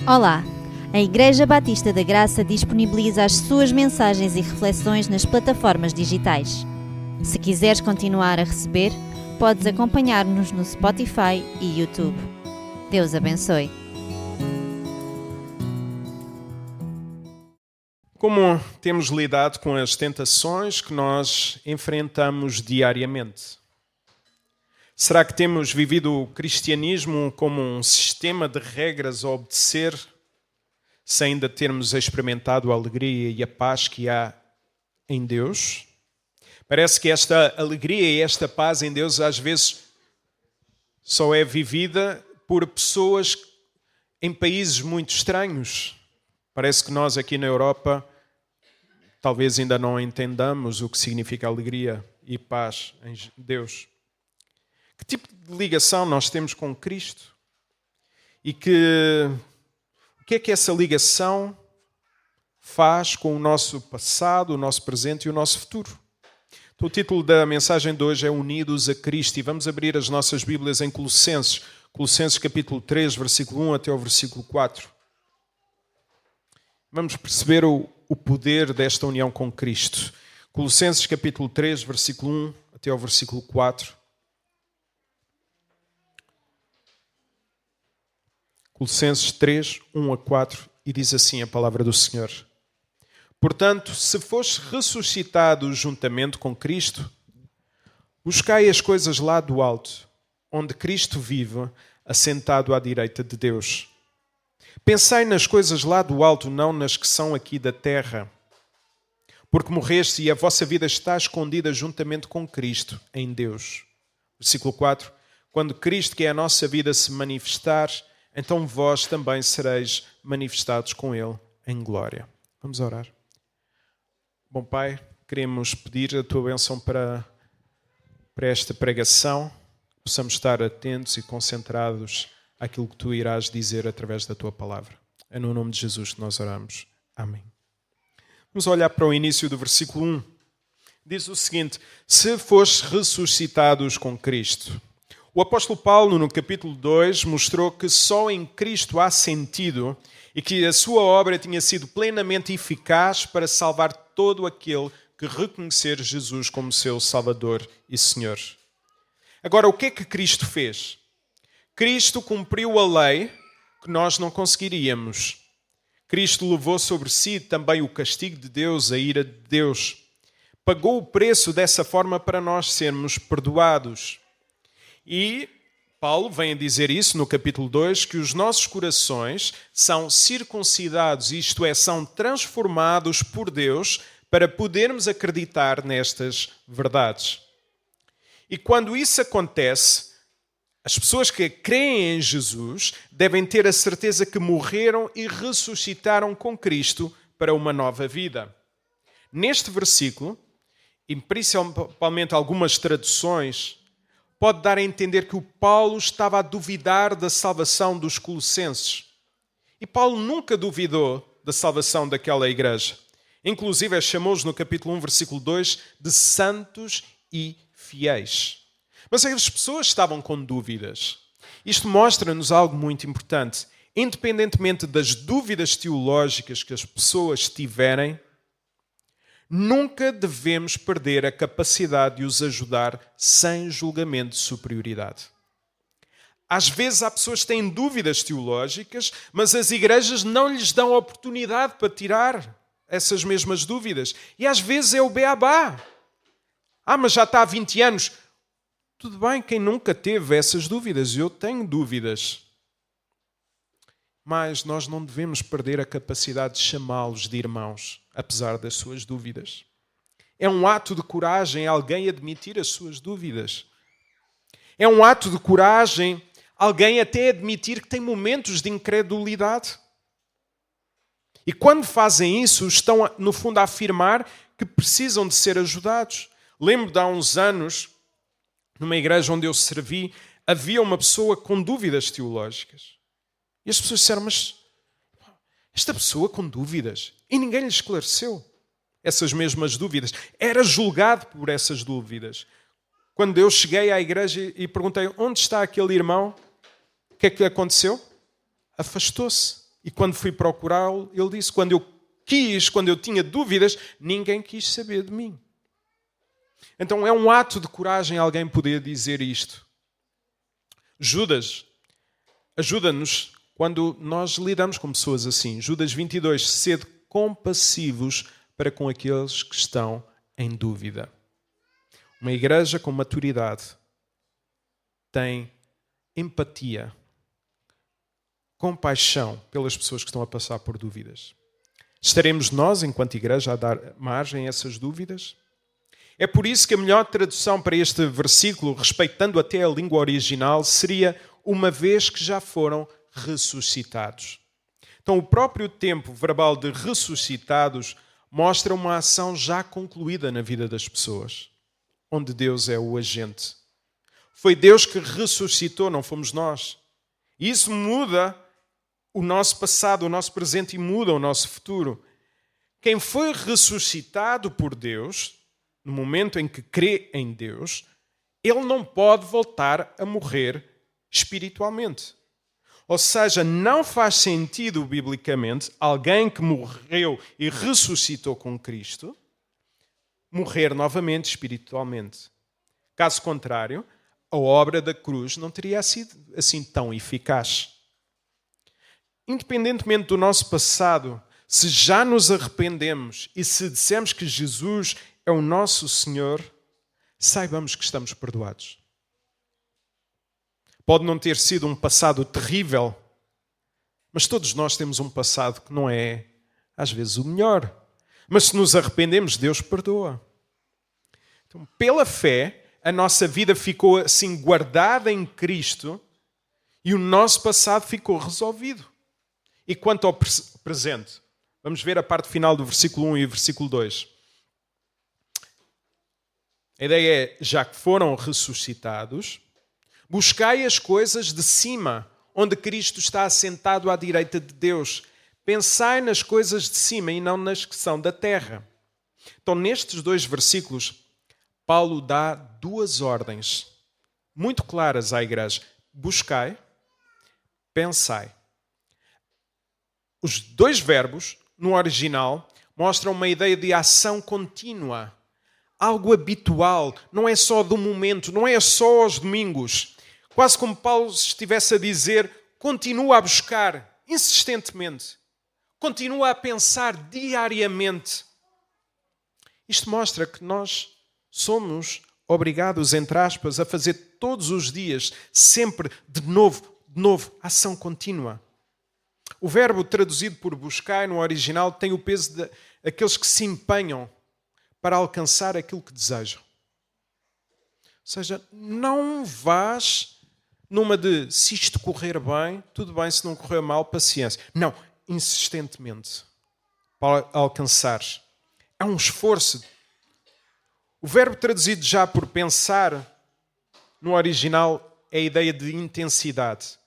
Olá! A Igreja Batista da Graça disponibiliza as suas mensagens e reflexões nas plataformas digitais. Se quiseres continuar a receber, podes acompanhar-nos no Spotify e YouTube. Deus abençoe. Como temos lidado com as tentações que nós enfrentamos diariamente? Será que temos vivido o cristianismo como um sistema de regras a obedecer, sem ainda termos experimentado a alegria e a paz que há em Deus? Parece que esta alegria e esta paz em Deus às vezes só é vivida por pessoas em países muito estranhos. Parece que nós aqui na Europa talvez ainda não entendamos o que significa alegria e paz em Deus. Que tipo de ligação nós temos com Cristo? E o que é que essa ligação faz com o nosso passado, o nosso presente e o nosso futuro? Então, o título da mensagem de hoje é Unidos a Cristo e vamos abrir as nossas Bíblias em Colossenses. Colossenses capítulo 3, versículo 1 até o versículo 4. Vamos perceber o poder desta união com Cristo. Colossenses capítulo 3, versículo 1 até o versículo 4. Colossenses 3, 1 a 4, e diz assim a palavra do Senhor. Portanto, se fostes ressuscitados juntamente com Cristo, buscai as coisas lá do alto, onde Cristo vive, assentado à direita de Deus. Pensai nas coisas lá do alto, não nas que são aqui da terra. Porque morreste e a vossa vida está escondida juntamente com Cristo em Deus. Versículo 4. Quando Cristo, que é a nossa vida, se manifestar, então vós também sereis manifestados com Ele em glória. Vamos orar. Bom Pai, queremos pedir a Tua bênção para esta pregação. Possamos estar atentos e concentrados àquilo que Tu irás dizer através da Tua palavra. É no nome de Jesus que nós oramos. Amém. Vamos olhar para o início do versículo 1. Diz o seguinte: se fostes ressuscitados com Cristo. O apóstolo Paulo, no capítulo 2, mostrou que só em Cristo há sentido e que a sua obra tinha sido plenamente eficaz para salvar todo aquele que reconhecer Jesus como seu Salvador e Senhor. Agora, o que é que Cristo fez? Cristo cumpriu a lei que nós não conseguiríamos. Cristo levou sobre si também o castigo de Deus, a ira de Deus. Pagou o preço dessa forma para nós sermos perdoados. E Paulo vem a dizer isso no capítulo 2, que os nossos corações são circuncidados, isto é, são transformados por Deus para podermos acreditar nestas verdades. E quando isso acontece, as pessoas que creem em Jesus devem ter a certeza que morreram e ressuscitaram com Cristo para uma nova vida. Neste versículo, e principalmente algumas traduções, pode dar a entender que o Paulo estava a duvidar da salvação dos colossenses. E Paulo nunca duvidou da salvação daquela igreja. Inclusive, chamou-os no capítulo 1, versículo 2, de santos e fiéis. Mas as pessoas estavam com dúvidas. Isto mostra-nos algo muito importante. Independentemente das dúvidas teológicas que as pessoas tiverem, nunca devemos perder a capacidade de os ajudar sem julgamento de superioridade. Às vezes há pessoas que têm dúvidas teológicas, mas as igrejas não lhes dão oportunidade para tirar essas mesmas dúvidas. E às vezes é o beabá. Mas já está há 20 anos. Tudo bem, quem nunca teve essas dúvidas? Eu tenho dúvidas. Mas nós não devemos perder a capacidade de chamá-los de irmãos, apesar das suas dúvidas. É um ato de coragem alguém admitir as suas dúvidas. É um ato de coragem alguém até admitir que tem momentos de incredulidade. E quando fazem isso, estão, no fundo, a afirmar que precisam de ser ajudados. Lembro de há uns anos, numa igreja onde eu servi, havia uma pessoa com dúvidas teológicas. E as pessoas disseram, mas esta pessoa com dúvidas, e ninguém lhe esclareceu essas mesmas dúvidas. Era julgado por essas dúvidas. Quando eu cheguei à igreja e perguntei onde está aquele irmão, o que é que aconteceu? Afastou-se E quando fui procurá-lo, ele disse, quando eu tinha dúvidas, ninguém quis saber de mim. Então é um ato de coragem alguém poder dizer isto. Judas ajuda-nos quando nós lidamos com pessoas assim. Judas 22, sede compassivos para com aqueles que estão em dúvida. Uma igreja com maturidade tem empatia, compaixão pelas pessoas que estão a passar por dúvidas. Estaremos nós, enquanto igreja, a dar margem a essas dúvidas? É por isso que a melhor tradução para este versículo, respeitando até a língua original, seria uma vez que já foram ressuscitados. Então, o próprio tempo verbal de ressuscitados mostra uma ação já concluída na vida das pessoas, onde Deus é o agente. Foi Deus que ressuscitou, não fomos nós. E isso muda o nosso passado, o nosso presente e muda o nosso futuro. Quem foi ressuscitado por Deus, no momento em que crê em Deus, ele não pode voltar a morrer espiritualmente. Ou seja, não faz sentido biblicamente alguém que morreu e ressuscitou com Cristo morrer novamente espiritualmente. Caso contrário, a obra da cruz não teria sido assim tão eficaz. Independentemente do nosso passado, se já nos arrependemos e se dissemos que Jesus é o nosso Senhor, saibamos que estamos perdoados. Pode não ter sido um passado terrível, mas todos nós temos um passado que não é, às vezes, o melhor. Mas se nos arrependemos, Deus perdoa. Então, pela fé, a nossa vida ficou assim guardada em Cristo e o nosso passado ficou resolvido. E quanto ao presente, vamos ver a parte final do versículo 1 e versículo 2. A ideia é, já que foram ressuscitados, buscai as coisas de cima, onde Cristo está assentado à direita de Deus. Pensai nas coisas de cima e não nas que são da terra. Então, nestes 2 versículos, Paulo dá 2 ordens muito claras à igreja. Buscai, pensai. Os 2 verbos, no original, mostram uma ideia de ação contínua. Algo habitual, não é só do momento, não é só aos domingos. Quase como Paulo estivesse a dizer, continua a buscar insistentemente. Continua a pensar diariamente. Isto mostra que nós somos obrigados, entre aspas, a fazer todos os dias, sempre de novo, ação contínua. O verbo traduzido por buscar no original tem o peso de aqueles que se empenham para alcançar aquilo que desejam. Ou seja, não vás numa de se isto correr bem, tudo bem, se não correr mal, paciência. Não, insistentemente para alcançar. É um esforço. O verbo traduzido já por pensar no original é a ideia de intensidade.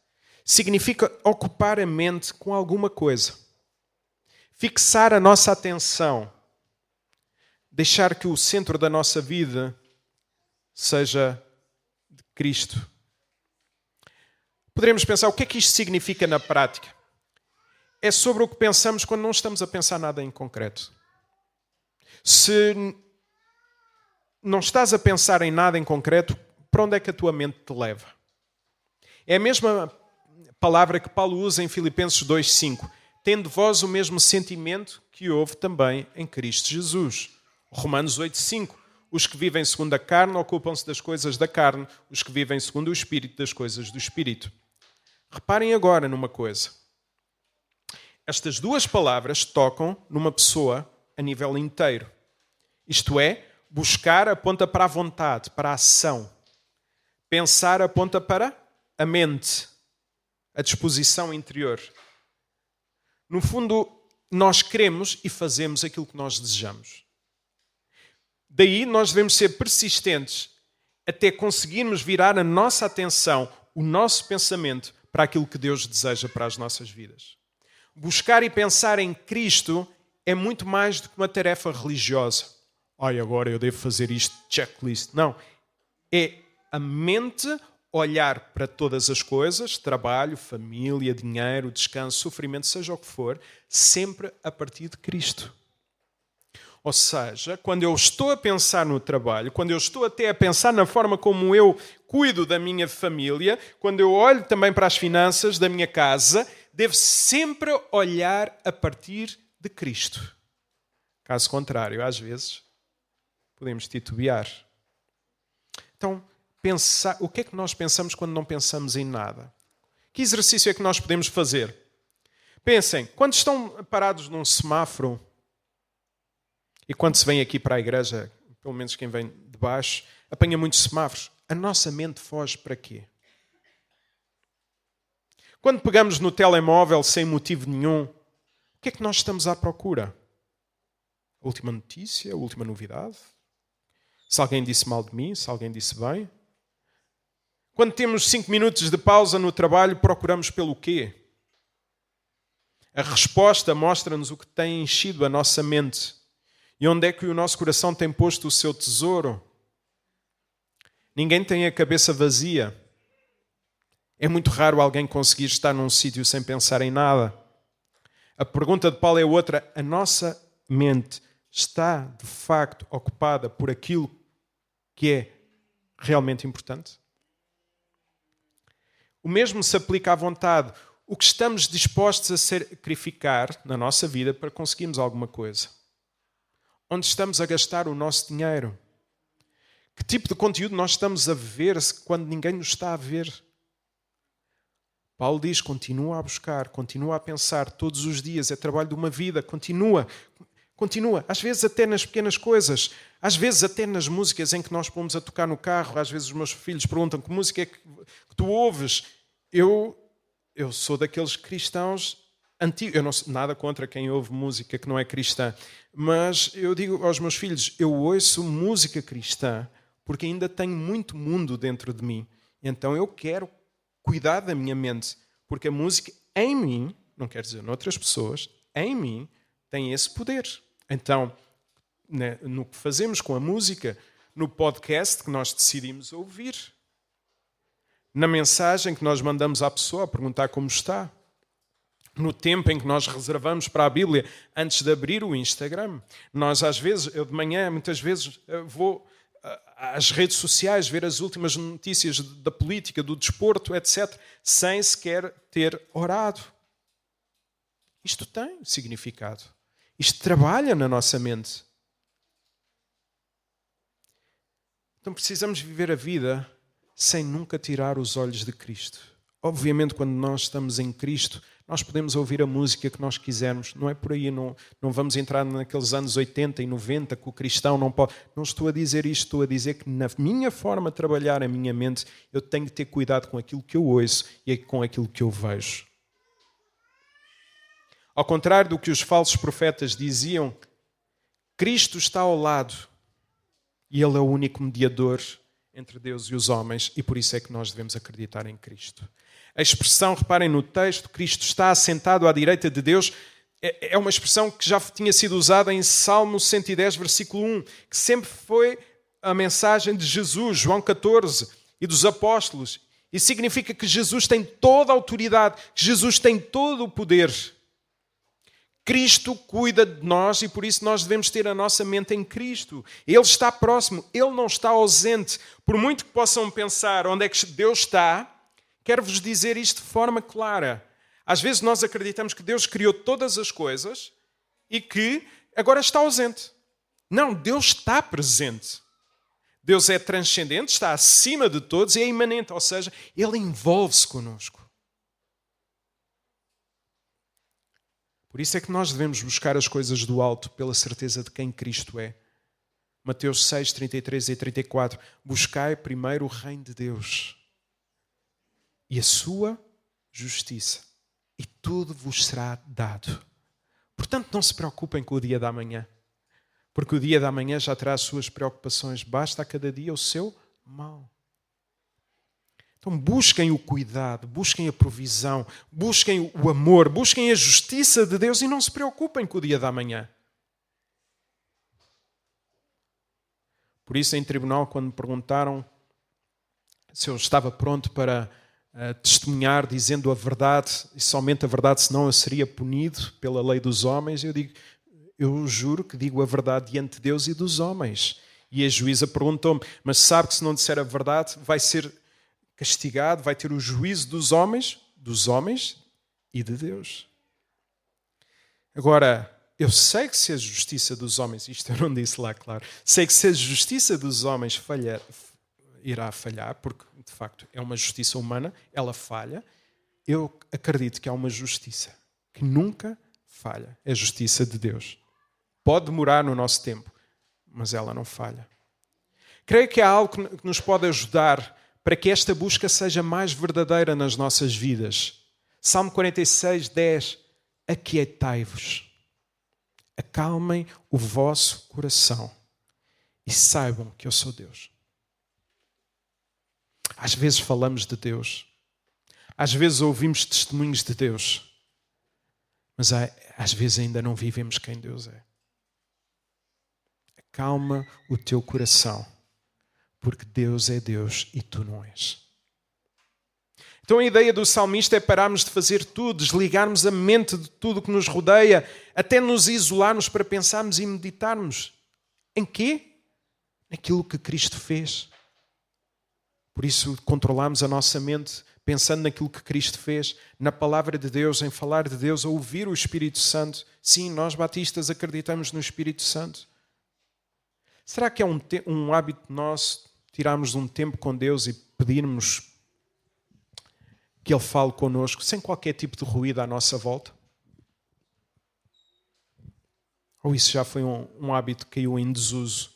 Significa ocupar a mente com alguma coisa. Fixar a nossa atenção. Deixar que o centro da nossa vida seja de Cristo. Poderemos pensar, o que é que isto significa na prática? É sobre o que pensamos quando não estamos a pensar nada em concreto. Se não estás a pensar em nada em concreto, para onde é que a tua mente te leva? É a mesma palavra que Paulo usa em Filipenses 2,5. Tendo vós o mesmo sentimento que houve também em Cristo Jesus. Romanos 8,5. Os que vivem segundo a carne ocupam-se das coisas da carne, os que vivem segundo o Espírito das coisas do Espírito. Reparem agora numa coisa. Estas 2 palavras tocam numa pessoa a nível inteiro. Isto é, buscar aponta para a vontade, para a ação. Pensar aponta para a mente, a disposição interior. No fundo, nós queremos e fazemos aquilo que nós desejamos. Daí nós devemos ser persistentes até conseguirmos virar a nossa atenção, o nosso pensamento para aquilo que Deus deseja para as nossas vidas. Buscar e pensar em Cristo é muito mais do que uma tarefa religiosa. Agora eu devo fazer isto, checklist. Não. É a mente olhar para todas as coisas, trabalho, família, dinheiro, descanso, sofrimento, seja o que for, sempre a partir de Cristo. Ou seja, quando eu estou a pensar no trabalho, quando eu estou até a pensar na forma como eu cuido da minha família, quando eu olho também para as finanças da minha casa, devo sempre olhar a partir de Cristo. Caso contrário, às vezes, podemos titubear. Então, o que é que nós pensamos quando não pensamos em nada? Que exercício é que nós podemos fazer? Pensem, quando estão parados num semáforo, e quando se vem aqui para a igreja, pelo menos quem vem de baixo, apanha muitos semáforos. A nossa mente foge para quê? Quando pegamos no telemóvel sem motivo nenhum, o que é que nós estamos à procura? A última notícia, a última novidade? Se alguém disse mal de mim, se alguém disse bem? Quando temos 5 minutos de pausa no trabalho, procuramos pelo quê? A resposta mostra-nos o que tem enchido a nossa mente. E onde é que o nosso coração tem posto o seu tesouro? Ninguém tem a cabeça vazia. É muito raro alguém conseguir estar num sítio sem pensar em nada. A pergunta de Paulo é outra. A nossa mente está, de facto, ocupada por aquilo que é realmente importante? O mesmo se aplica à vontade. O que estamos dispostos a sacrificar na nossa vida para conseguirmos alguma coisa? Onde estamos a gastar o nosso dinheiro? Que tipo de conteúdo nós estamos a ver quando ninguém nos está a ver? Paulo diz, continua a buscar, continua a pensar todos os dias, é trabalho de uma vida, continua. Às vezes até nas pequenas coisas, às vezes até nas músicas em que nós pomos a tocar no carro, às vezes os meus filhos perguntam que música é que tu ouves? Eu sou daqueles cristãos antigo, eu não sei nada contra quem ouve música que não é cristã, mas eu digo aos meus filhos, eu ouço música cristã porque ainda tenho muito mundo dentro de mim. Então eu quero cuidar da minha mente, porque a música em mim, não quer dizer noutras pessoas, em mim tem esse poder. Então, no que fazemos com a música, no podcast que nós decidimos ouvir, na mensagem que nós mandamos à pessoa a perguntar como está, no tempo em que nós reservamos para a Bíblia antes de abrir o Instagram. Nós, às vezes, eu de manhã, muitas vezes, vou às redes sociais ver as últimas notícias da política, do desporto, etc., sem sequer ter orado. Isto tem significado. Isto trabalha na nossa mente. Então precisamos viver a vida sem nunca tirar os olhos de Cristo. Obviamente, quando nós estamos em Cristo, nós podemos ouvir a música que nós quisermos. Não é por aí, não vamos entrar naqueles anos 80 e 90 que o cristão não pode. Não estou a dizer isto, estou a dizer que na minha forma de trabalhar a minha mente, eu tenho que ter cuidado com aquilo que eu ouço e com aquilo que eu vejo. Ao contrário do que os falsos profetas diziam, Cristo está ao lado e Ele é o único mediador entre Deus e os homens, e por isso é que nós devemos acreditar em Cristo. A expressão, reparem no texto, Cristo está assentado à direita de Deus, é uma expressão que já tinha sido usada em Salmo 110, versículo 1, que sempre foi a mensagem de Jesus, João 14, e dos apóstolos. E significa que Jesus tem toda a autoridade, que Jesus tem todo o poder. Cristo cuida de nós e por isso nós devemos ter a nossa mente em Cristo. Ele está próximo, Ele não está ausente. Por muito que possam pensar onde é que Deus está, quero-vos dizer isto de forma clara. Às vezes nós acreditamos que Deus criou todas as coisas e que agora está ausente. Não, Deus está presente. Deus é transcendente, está acima de todos e é imanente, ou seja, Ele envolve-se connosco. Por isso é que nós devemos buscar as coisas do alto pela certeza de quem Cristo é. Mateus 6, 33 e 34. Buscai primeiro o reino de Deus e a sua justiça, e tudo vos será dado. Portanto, não se preocupem com o dia da manhã, porque o dia da manhã já terá as suas preocupações. Basta a cada dia o seu mal. Então busquem o cuidado, busquem a provisão, busquem o amor, busquem a justiça de Deus e não se preocupem com o dia da manhã. Por isso, em tribunal, quando me perguntaram se eu estava pronto para testemunhar dizendo a verdade, e somente a verdade, senão eu seria punido pela lei dos homens. Eu digo, eu juro que digo a verdade diante de Deus e dos homens. E a juíza perguntou-me, mas sabe que se não disser a verdade vai ser castigado, vai ter o juízo dos homens e de Deus. Agora, eu sei que se a justiça dos homens, isto eu não disse lá, claro, sei que se a justiça dos homens irá falhar, porque de facto é uma justiça humana, ela falha. Eu acredito que há uma justiça que nunca falha, é a justiça de Deus. Pode demorar no nosso tempo, mas ela não falha. Creio que há algo que nos pode ajudar para que esta busca seja mais verdadeira nas nossas vidas. Salmo 46, 10. Aquietai-vos, acalmem o vosso coração e saibam que eu sou Deus. Às vezes falamos de Deus, às vezes ouvimos testemunhos de Deus, mas às vezes ainda não vivemos quem Deus é. Acalma o teu coração, porque Deus é Deus e tu não és. Então a ideia do salmista é pararmos de fazer tudo, desligarmos a mente de tudo o que nos rodeia, até nos isolarmos para pensarmos e meditarmos. Em quê? Naquilo que Cristo fez. Por isso controlamos a nossa mente pensando naquilo que Cristo fez, na palavra de Deus, em falar de Deus, a ouvir o Espírito Santo. Sim, nós batistas acreditamos no Espírito Santo. Será que é um hábito nosso tirarmos um tempo com Deus e pedirmos que Ele fale connosco sem qualquer tipo de ruído à nossa volta? Ou isso já foi um hábito que caiu em desuso?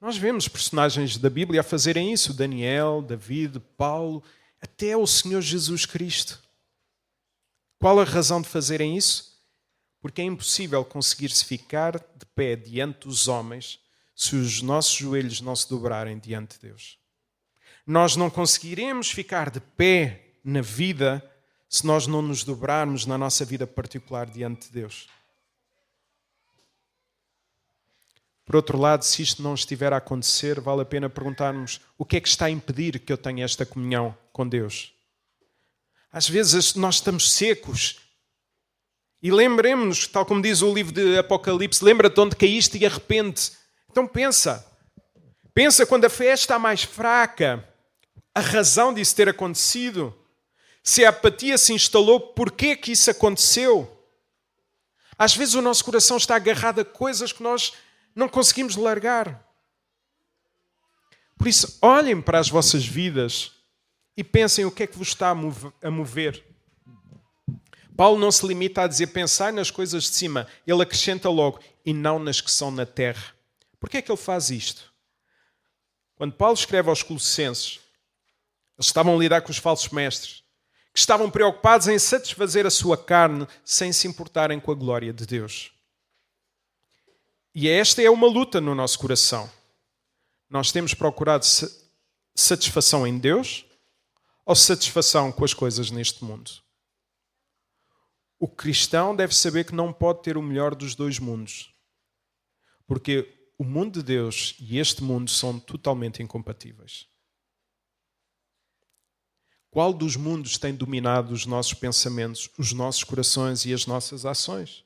Nós vemos personagens da Bíblia a fazerem isso. Daniel, David, Paulo, até o Senhor Jesus Cristo. Qual a razão de fazerem isso? Porque é impossível conseguir-se ficar de pé diante dos homens se os nossos joelhos não se dobrarem diante de Deus. Nós não conseguiremos ficar de pé na vida se nós não nos dobrarmos na nossa vida particular diante de Deus. Por outro lado, se isto não estiver a acontecer, vale a pena perguntarmos o que é que está a impedir que eu tenha esta comunhão com Deus. Às vezes nós estamos secos e lembremos-nos, tal como diz o livro de Apocalipse, lembra-te de onde caíste e arrepende. Então pensa quando a fé está mais fraca, a razão disso ter acontecido. Se a apatia se instalou, porquê que isso aconteceu? Às vezes o nosso coração está agarrado a coisas que nós não conseguimos largar. Por isso, olhem para as vossas vidas e pensem o que é que vos está a mover. Paulo não se limita a dizer pensai nas coisas de cima. Ele acrescenta logo, e não nas que são na terra. Porquê é que ele faz isto? Quando Paulo escreve aos Colossenses, eles estavam a lidar com os falsos mestres, que estavam preocupados em satisfazer a sua carne sem se importarem com a glória de Deus. E esta é uma luta no nosso coração. Nós temos procurado satisfação em Deus ou satisfação com as coisas neste mundo? O cristão deve saber que não pode ter o melhor dos dois mundos. Porque o mundo de Deus e este mundo são totalmente incompatíveis. Qual dos mundos tem dominado os nossos pensamentos, os nossos corações e as nossas ações?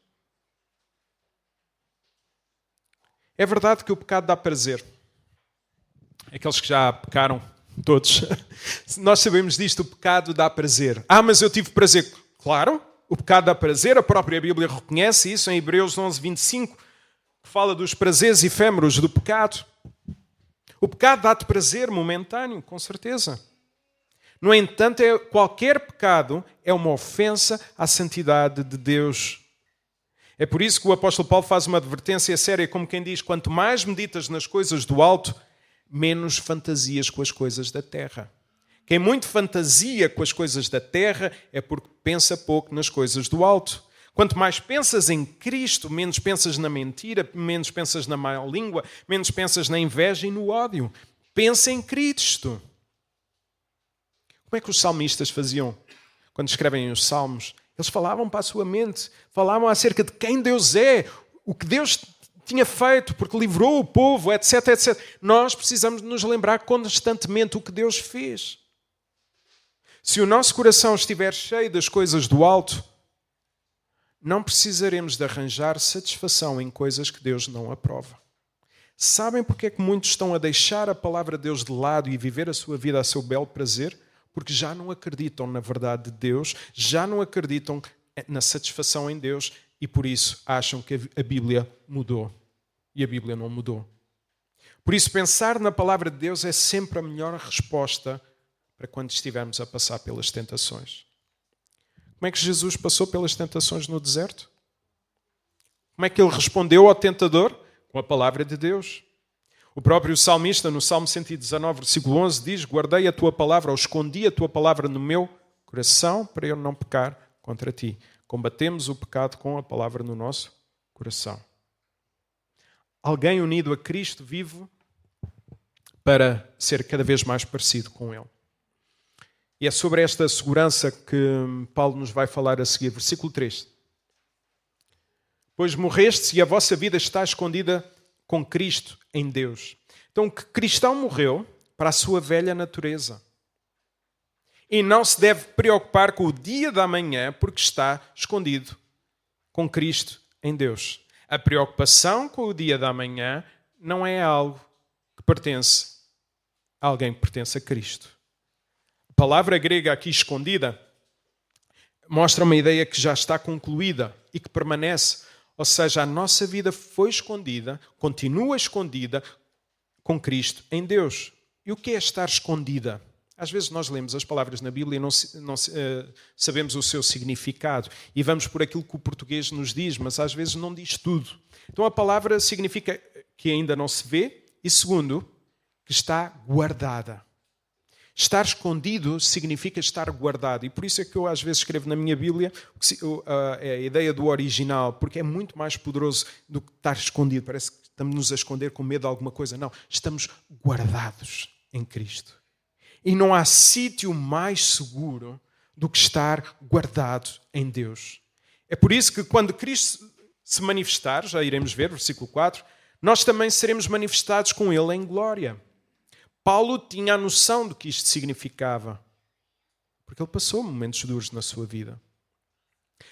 É verdade que o pecado dá prazer. Aqueles que já pecaram, todos, nós sabemos disto, o pecado dá prazer. Mas eu tive prazer. Claro, o pecado dá prazer, a própria Bíblia reconhece isso em Hebreus 11:25, que fala dos prazeres efêmeros do pecado. O pecado dá-te prazer momentâneo, com certeza. No entanto, qualquer pecado é uma ofensa à santidade de Deus. É por isso que o apóstolo Paulo faz uma advertência séria, como quem diz, quanto mais meditas nas coisas do alto, menos fantasias com as coisas da terra. Quem muito fantasia com as coisas da terra é porque pensa pouco nas coisas do alto. Quanto mais pensas em Cristo, menos pensas na mentira, menos pensas na má língua, menos pensas na inveja e no ódio. Pensa em Cristo. Como é que os salmistas faziam quando escrevem os salmos? Eles falavam para a sua mente, falavam acerca de quem Deus é, o que Deus tinha feito, porque livrou o povo, etc, etc. Nós precisamos nos lembrar constantemente o que Deus fez. Se o nosso coração estiver cheio das coisas do alto, não precisaremos de arranjar satisfação em coisas que Deus não aprova. Sabem porque é que muitos estão a deixar a palavra de Deus de lado e viver a sua vida a seu belo prazer? Porque já não acreditam na verdade de Deus, já não acreditam na satisfação em Deus e por isso acham que a Bíblia mudou. E a Bíblia não mudou. Por isso, pensar na palavra de Deus é sempre a melhor resposta para quando estivermos a passar pelas tentações. Como é que Jesus passou pelas tentações no deserto? Como é que ele respondeu ao tentador? Com a palavra de Deus. O próprio salmista, no Salmo 119, versículo 11, diz: guardei a tua palavra, ou escondi a tua palavra no meu coração para eu não pecar contra ti. Combatemos o pecado com a palavra no nosso coração. Alguém unido a Cristo vive para ser cada vez mais parecido com Ele. E é sobre esta segurança que Paulo nos vai falar a seguir. Versículo 3. Pois morrestes e a vossa vida está escondida com Cristo em Deus. Então, que cristão morreu para a sua velha natureza. E não se deve preocupar com o dia da manhã porque está escondido com Cristo em Deus. A preocupação com o dia da manhã não é algo que pertence a alguém que pertence a Cristo. A palavra grega aqui escondida mostra uma ideia que já está concluída e que permanece. Ou seja, a nossa vida foi escondida, continua escondida com Cristo em Deus. E o que é estar escondida? Às vezes nós lemos as palavras na Bíblia e não sabemos o seu significado. E vamos por aquilo que o português nos diz, mas às vezes não diz tudo. Então a palavra significa que ainda não se vê e, segundo, que está guardada. Estar escondido significa estar guardado. E por isso é que eu às vezes escrevo na minha Bíblia a ideia do original, porque é muito mais poderoso do que estar escondido. Parece que estamos a esconder com medo de alguma coisa. Não, estamos guardados em Cristo. E não há sítio mais seguro do que estar guardado em Deus. É por isso que quando Cristo se manifestar, já iremos ver, versículo 4, nós também seremos manifestados com Ele em glória. Paulo tinha a noção do que isto significava, porque ele passou momentos duros na sua vida.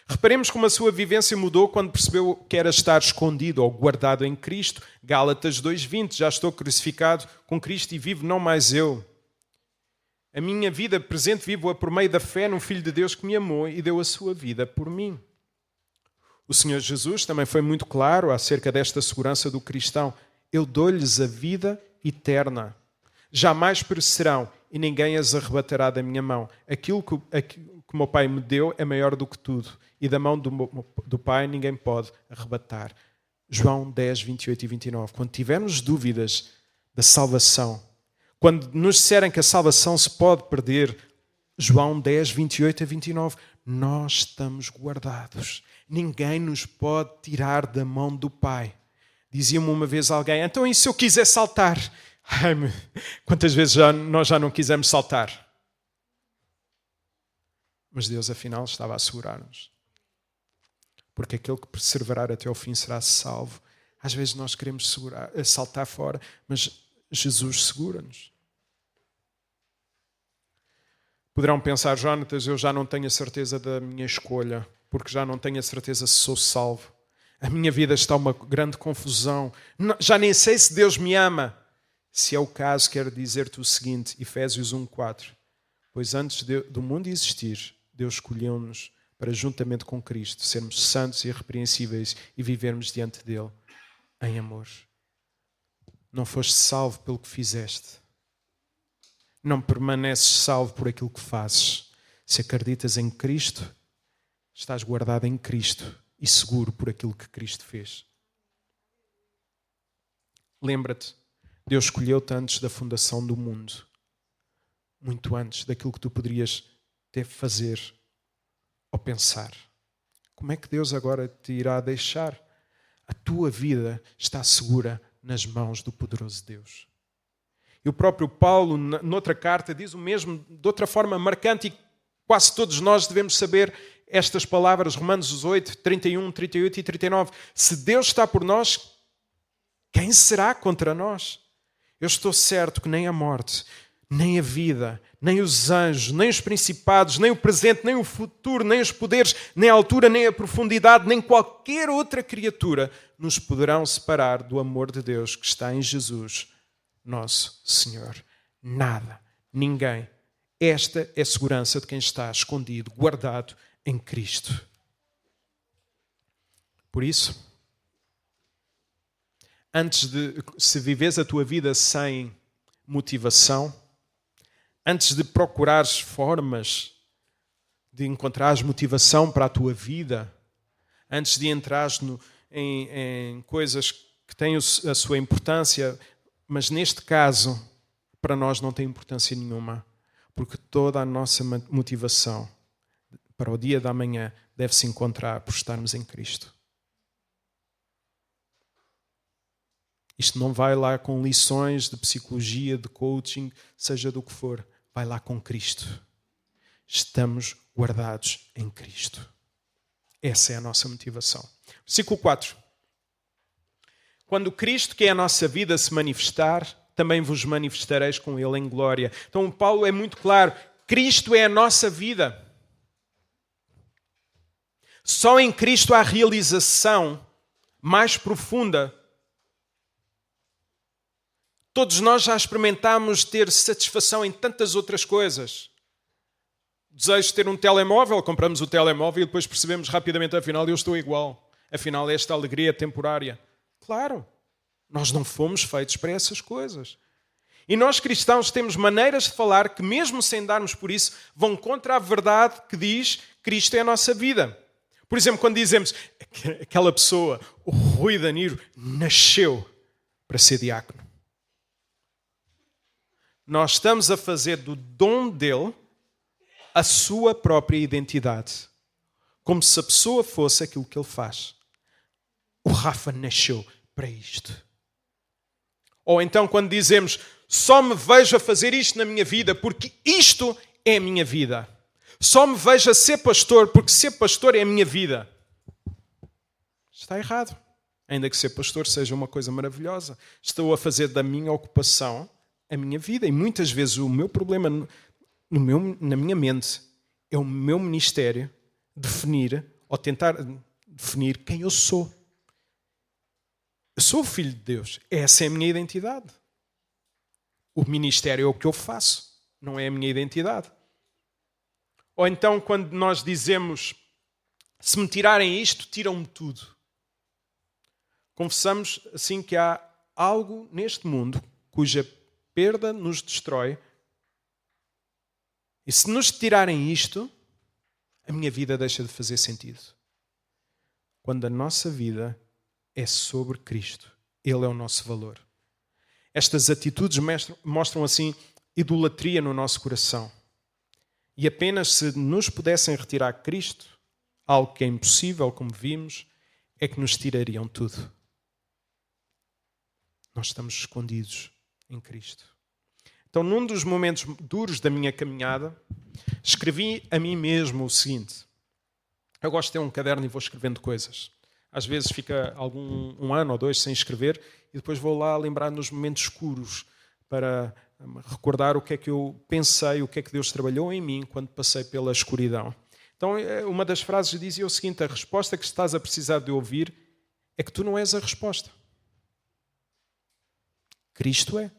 Reparemos como a sua vivência mudou quando percebeu que era estar escondido ou guardado em Cristo. Gálatas 2:20, já estou crucificado com Cristo e vivo não mais eu. A minha vida presente vivo-a por meio da fé no Filho de Deus que me amou e deu a sua vida por mim. O Senhor Jesus também foi muito claro acerca desta segurança do cristão. Eu dou-lhes a vida eterna. Jamais perecerão e ninguém as arrebatará da minha mão. Aquilo que o meu Pai me deu é maior do que tudo. E da mão do Pai ninguém pode arrebatar. João 10, 28 e 29. Quando tivermos dúvidas da salvação, quando nos disserem que a salvação se pode perder, João 10, 28 a 29, nós estamos guardados. Ninguém nos pode tirar da mão do Pai. Dizia-me uma vez alguém, então e se eu quiser saltar? Ai, quantas vezes nós já não quisemos saltar? Mas Deus, afinal, estava a assegurar-nos. Porque aquele que perseverar até ao fim será salvo. Às vezes nós queremos saltar fora, mas Jesus segura-nos. Poderão pensar, Jonatas, eu já não tenho a certeza da minha escolha, porque já não tenho a certeza se sou salvo. A minha vida está uma grande confusão. Já nem sei se Deus me ama. Se é o caso, quero dizer-te o seguinte, Efésios 1:4. Pois antes do mundo existir, Deus escolheu-nos para, juntamente com Cristo, sermos santos e irrepreensíveis e vivermos diante dele em amor. Não foste salvo pelo que fizeste. Não permaneces salvo por aquilo que fazes. Se acreditas em Cristo, estás guardado em Cristo e seguro por aquilo que Cristo fez. Lembra-te, Deus escolheu-te antes da fundação do mundo. Muito antes daquilo que tu poderias ter fazer ou pensar. Como é que Deus agora te irá deixar? A tua vida está segura nas mãos do poderoso Deus. E o próprio Paulo, noutra carta, diz o mesmo de outra forma marcante e quase todos nós devemos saber estas palavras, Romanos 8, 31, 38 e 39. Se Deus está por nós, Quem será contra nós? Eu estou certo que nem a morte, nem a vida, nem os anjos, nem os principados, nem o presente, nem o futuro, nem os poderes, nem a altura, nem a profundidade, nem qualquer outra criatura nos poderão separar do amor de Deus que está em Jesus, nosso Senhor. Nada, ninguém. Esta é a segurança de quem está escondido, guardado em Cristo. Por isso, se vives a tua vida sem motivação, antes de procurares formas de encontrares motivação para a tua vida, antes de entrares em coisas que têm a sua importância, mas neste caso, para nós não tem importância nenhuma, porque toda a nossa motivação para o dia da manhã deve se encontrar por estarmos em Cristo. Isto não vai lá com lições de psicologia, de coaching, seja do que for. Vai lá com Cristo. Estamos guardados em Cristo. Essa é a nossa motivação. Versículo 4. Quando Cristo, que é a nossa vida, se manifestar, também vos manifestareis com Ele em glória. Então Paulo é muito claro. Cristo é a nossa vida. Só em Cristo há realização mais profunda. Todos nós já experimentámos ter satisfação em tantas outras coisas. Desejo ter um telemóvel, compramos o telemóvel e depois percebemos rapidamente, afinal eu estou igual. Afinal esta alegria é temporária. Claro, nós não fomos feitos para essas coisas. E nós cristãos temos maneiras de falar que mesmo sem darmos por isso, vão contra a verdade que diz Cristo é a nossa vida. Por exemplo, quando dizemos aquela pessoa, o Rui Danilo, nasceu para ser diácono. Nós estamos a fazer do dom dele a sua própria identidade. Como se a pessoa fosse aquilo que ele faz. O Rafa nasceu para isto. Ou então quando dizemos, só me vejo a fazer isto na minha vida porque isto é a minha vida. Só me vejo a ser pastor porque ser pastor é a minha vida. Está errado. Ainda que ser pastor seja uma coisa maravilhosa. Estou a fazer da minha ocupação a minha vida. E muitas vezes o meu problema na minha mente é o meu ministério definir ou tentar definir quem eu sou. Eu sou o filho de Deus. Essa é a minha identidade. O ministério é o que eu faço, não é a minha identidade. Ou então quando nós dizemos, se me tirarem isto, tiram-me tudo. Confessamos assim que há algo neste mundo cuja perda nos destrói. E se nos tirarem isto, a minha vida deixa de fazer sentido. Quando a nossa vida é sobre Cristo, Ele é o nosso valor. Estas atitudes mostram assim idolatria no nosso coração. E apenas se nos pudessem retirar Cristo, algo que é impossível, como vimos, é que nos tirariam tudo. Nós estamos escondidos em Cristo. Então, num dos momentos duros da minha caminhada, escrevi a mim mesmo o seguinte. Eu gosto de ter um caderno e vou escrevendo coisas. Às vezes fica um ano ou dois sem escrever e depois vou lá lembrar nos momentos escuros para recordar o que é que eu pensei, o que é que Deus trabalhou em mim quando passei pela escuridão. Então, uma das frases dizia o seguinte: a resposta que estás a precisar de ouvir é que tu não és a resposta. Cristo é.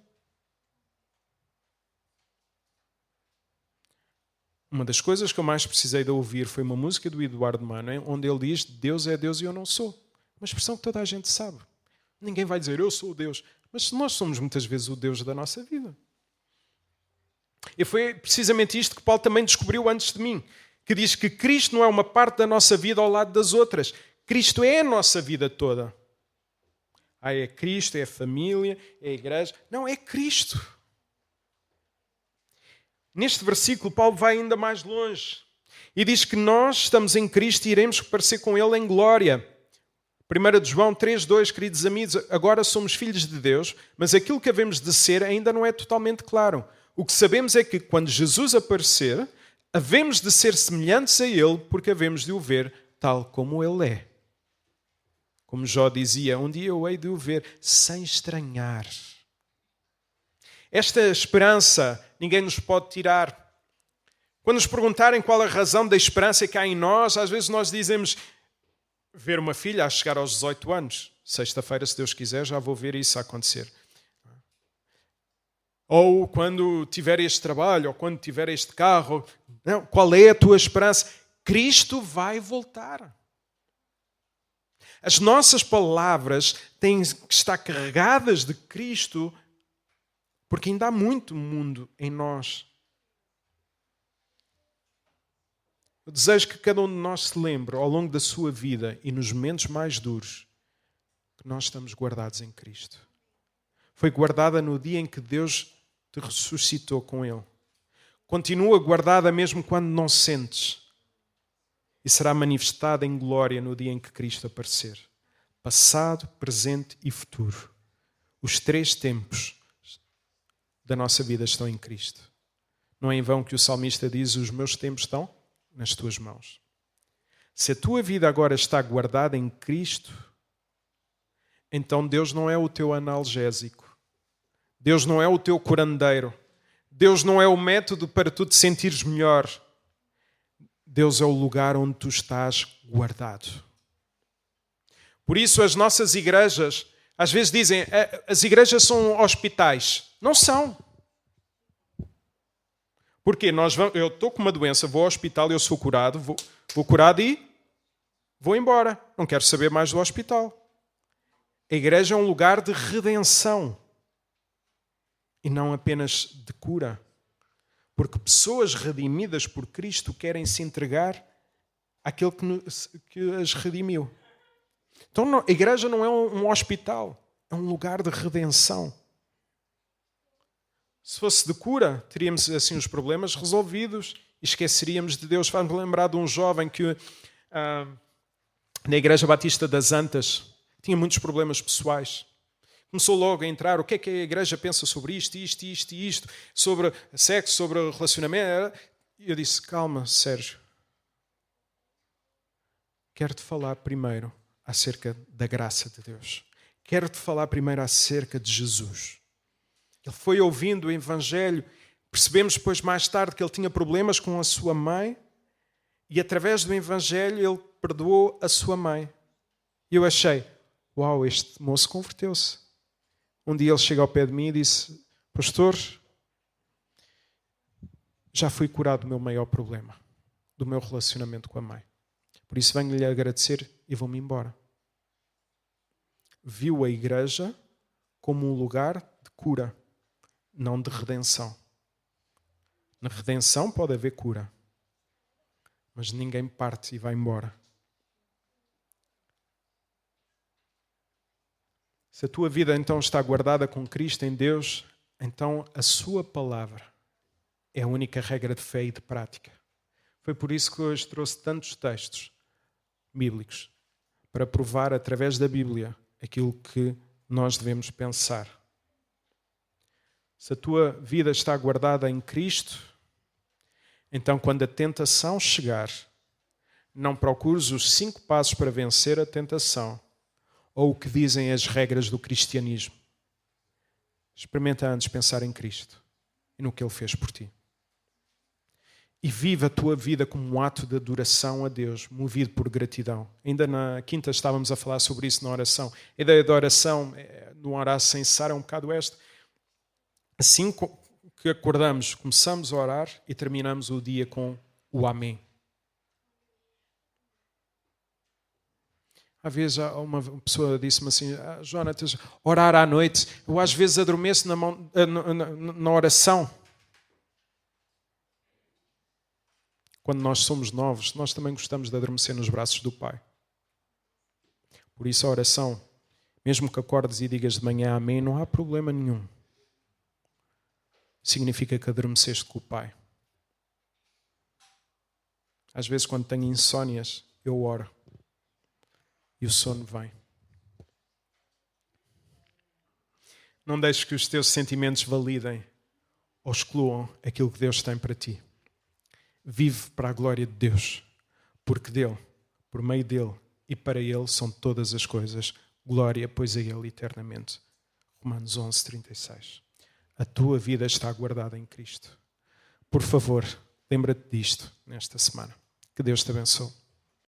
Uma das coisas que eu mais precisei de ouvir foi uma música do Eduardo Mano, onde ele diz, Deus é Deus e eu não sou. Uma expressão que toda a gente sabe. Ninguém vai dizer, eu sou o Deus. Mas nós somos muitas vezes o Deus da nossa vida. E foi precisamente isto que Paulo também descobriu antes de mim. Que diz que Cristo não é uma parte da nossa vida ao lado das outras. Cristo é a nossa vida toda. É Cristo, é a família, é a igreja. Não, é Cristo. Neste versículo, Paulo vai ainda mais longe e diz que nós estamos em Cristo e iremos parecer com Ele em glória. 1 João 3,2, queridos amigos, agora somos filhos de Deus, mas aquilo que havemos de ser ainda não é totalmente claro. O que sabemos é que quando Jesus aparecer, havemos de ser semelhantes a Ele porque havemos de o ver tal como Ele é. Como Jó dizia, um dia eu hei de o ver sem estranhar. Esta esperança ninguém nos pode tirar. Quando nos perguntarem qual a razão da esperança que há em nós, às vezes nós dizemos ver uma filha a chegar aos 18 anos. Sexta-feira, se Deus quiser, já vou ver isso acontecer. Ou quando tiver este trabalho, ou quando tiver este carro. Não, qual é a tua esperança? Cristo vai voltar. As nossas palavras têm que estar carregadas de Cristo, porque ainda há muito mundo em nós. Eu desejo que cada um de nós se lembre, ao longo da sua vida e nos momentos mais duros, que nós estamos guardados em Cristo. Foi guardada no dia em que Deus te ressuscitou com Ele. Continua guardada mesmo quando não sentes. E será manifestada em glória no dia em que Cristo aparecer. Passado, presente e futuro. Os 3 tempos da nossa vida estão em Cristo. Não é em vão que o salmista diz: os meus tempos estão nas tuas mãos. Se a tua vida agora está guardada em Cristo, então Deus não é o teu analgésico. Deus não é o teu curandeiro. Deus não é o método para tu te sentires melhor. Deus é o lugar onde tu estás guardado. Por isso as nossas igrejas, às vezes dizem, as igrejas são hospitais. Não são. Porquê? Eu estou com uma doença, vou ao hospital, eu sou curado, vou curado e vou embora. Não quero saber mais do hospital. A igreja é um lugar de redenção e não apenas de cura. Porque pessoas redimidas por Cristo querem se entregar àquele que as redimiu. Então a igreja não é um hospital, é um lugar de redenção. Se fosse de cura, teríamos assim os problemas resolvidos e esqueceríamos de Deus. Faz-me lembrar de um jovem que na Igreja Batista das Antas tinha muitos problemas pessoais. Começou logo a entrar, o que é que a igreja pensa sobre isto, sobre sexo, sobre relacionamento. E eu disse, calma, Sérgio. Quero-te falar primeiro acerca da graça de Deus. Quero-te falar primeiro acerca de Jesus. Ele foi ouvindo o Evangelho. Percebemos depois, mais tarde, que ele tinha problemas com a sua mãe. E através do Evangelho ele perdoou a sua mãe. E eu achei, uau, este moço converteu-se. Um dia ele chega ao pé de mim e disse, pastor, já fui curado do meu maior problema, do meu relacionamento com a mãe. Por isso venho-lhe agradecer e vou-me embora. Viu a igreja como um lugar de cura, não de redenção. Na redenção pode haver cura, mas ninguém parte e vai embora. Se a tua vida então está guardada com Cristo em Deus, então a sua palavra é a única regra de fé e de prática. Foi por isso que hoje trouxe tantos textos bíblicos para provar através da Bíblia aquilo que nós devemos pensar. Se a tua vida está guardada em Cristo, então quando a tentação chegar, não procures os 5 passos para vencer a tentação, ou o que dizem as regras do cristianismo. Experimenta antes pensar em Cristo e no que Ele fez por ti. E vive a tua vida como um ato de adoração a Deus, movido por gratidão. Ainda na quinta estávamos a falar sobre isso na oração. A ideia da oração, no orar sem cessar, é um bocado esta. Assim que acordamos, começamos a orar e terminamos o dia com o Amém. Às vezes uma pessoa disse-me assim, Jonatas, orar à noite, eu às vezes adormeço na oração. Quando nós somos novos, nós também gostamos de adormecer nos braços do Pai. Por isso a oração, mesmo que acordes e digas de manhã amém, não há problema nenhum. Significa que adormeceste com o Pai. Às vezes quando tenho insónias, eu oro. E o sono vem. Não deixes que os teus sentimentos validem ou excluam aquilo que Deus tem para ti. Vive para a glória de Deus, porque dele, por meio dele e para Ele são todas as coisas. Glória, pois, a Ele eternamente. Romanos 11:36. A tua vida está guardada em Cristo. Por favor, lembra-te disto nesta semana. Que Deus te abençoe.